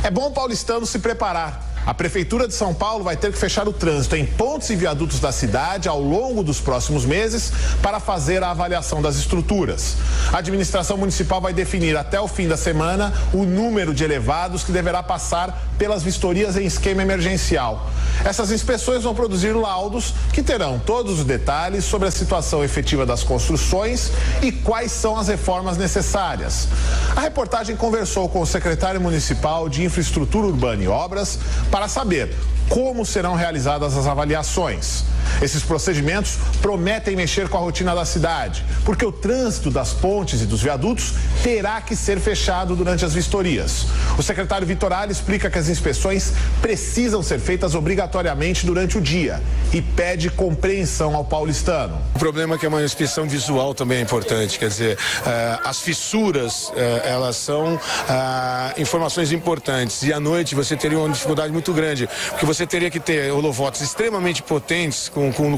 É bom o paulistano se preparar. A Prefeitura de São Paulo vai ter que fechar o trânsito em pontes e viadutos da cidade ao longo dos próximos meses para fazer a avaliação das estruturas. A administração municipal vai definir até o fim da semana o número de elevados que deverá passar pelas vistorias em esquema emergencial. Essas inspeções vão produzir laudos que terão todos os detalhes sobre a situação efetiva das construções e quais são as reformas necessárias. A reportagem conversou com o secretário municipal de Infraestrutura Urbana e Obras para saber como serão realizadas as avaliações. Esses procedimentos prometem mexer com a rotina da cidade, porque o trânsito das pontes e dos viadutos terá que ser fechado durante as vistorias. O secretário Vitorali explica que as inspeções precisam ser feitas obrigatoriamente durante o dia e pede compreensão ao paulistano. O problema é que uma inspeção visual também é importante, quer dizer, as fissuras, elas são informações importantes e à noite você teria uma dificuldade muito grande, porque você teria que ter holofotes extremamente potentes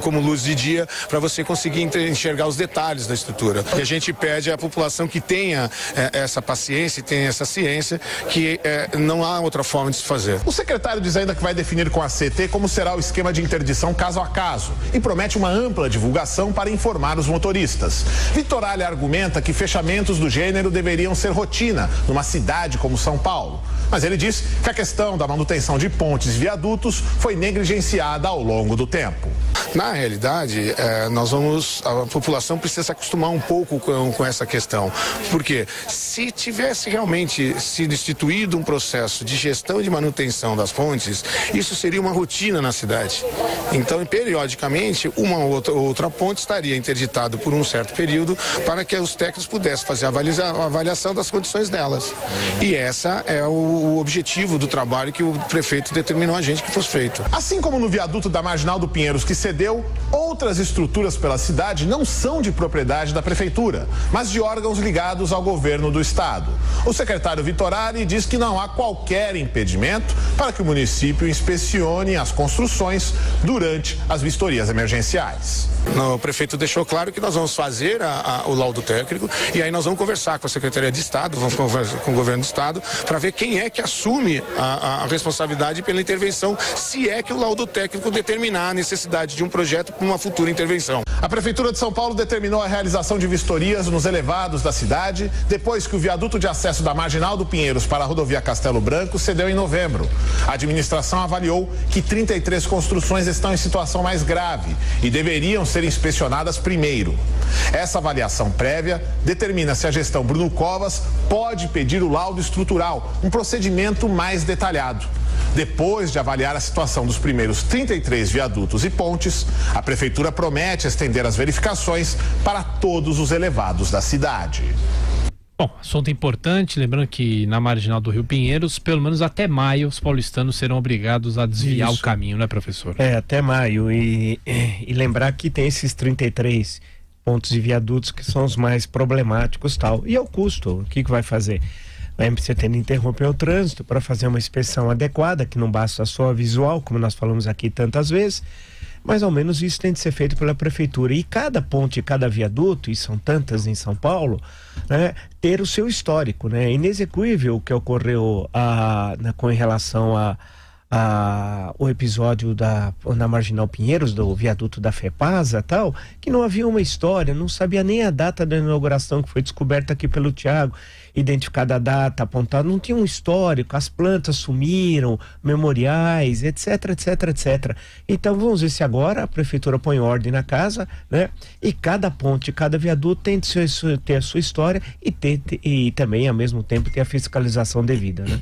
como luz de dia para você conseguir enxergar os detalhes da estrutura. E a gente pede à população que tenha essa paciência e tenha essa ciência que não há outra forma de se fazer. O secretário diz ainda que vai definir com a CT como será o esquema de interdição caso a caso e promete uma ampla divulgação para informar os motoristas. Vitorali argumenta que fechamentos do gênero deveriam ser rotina numa cidade como São Paulo. Mas ele diz que a questão da manutenção de pontes e viadutos foi negligenciada ao longo do tempo. Na realidade, a população precisa se acostumar um pouco com essa questão. Porque se tivesse realmente sido instituído um processo de gestão e de manutenção das pontes, isso seria uma rotina na cidade. Então, periodicamente, uma ou outra ponte estaria interditada por um certo período para que os técnicos pudessem fazer a avaliação das condições delas. E essa é o objetivo do trabalho que o prefeito determinou a gente que fosse feito. Assim como no viaduto da Marginal do Pinheiros que cedeu, outras estruturas pela cidade não são de propriedade da prefeitura, mas de órgãos ligados ao governo do estado. O secretário Vitorali diz que não há qualquer impedimento para que o município inspecione as construções durante as vistorias emergenciais. O prefeito deixou claro que nós vamos fazer o laudo técnico e aí nós vamos conversar com a Secretaria de Estado, vamos conversar com o governo do estado para ver quem é que assume a responsabilidade pela intervenção, se é que o laudo técnico determinar a necessidade de um projeto para uma futura intervenção. A Prefeitura de São Paulo determinou a realização de vistorias nos elevados da cidade depois que o viaduto de acesso da Marginal do Pinheiros para a rodovia Castelo Branco cedeu em novembro. A administração avaliou que 33 construções estão em situação mais grave e deveriam ser inspecionadas primeiro. Essa avaliação prévia determina se a gestão Bruno Covas pode pedir o laudo estrutural, um procedimento mais detalhado. Depois de avaliar a situação dos primeiros 33 viadutos e pontes, a Prefeitura promete estender as verificações para todos os elevados da cidade. Bom, assunto importante, lembrando que na Marginal do Rio Pinheiros, pelo menos até maio, os paulistanos serão obrigados a desviar o caminho, né, professor? Até maio, e lembrar que tem esses 33 pontos e viadutos que são os mais problemáticos tal, e é o custo, o que vai fazer? Você tem que interromper o trânsito para fazer uma inspeção adequada, que não basta só a visual, como nós falamos aqui tantas vezes, mas ao menos isso tem de ser feito pela prefeitura. E cada ponte, cada viaduto, e são tantas em São Paulo, né, ter o seu histórico, né? É inexequível o que ocorreu com relação o episódio na Marginal Pinheiros, do viaduto da FEPASA tal, que não havia uma história, não sabia nem a data da inauguração, que foi descoberta aqui pelo Tiago, identificada a data, apontada, não tinha um histórico, as plantas sumiram, memoriais, etc, etc, etc. Então vamos ver se agora a prefeitura põe ordem na casa, né? E cada ponte, cada viaduto tem de ter a sua história e também, ao mesmo tempo, ter a fiscalização devida, né?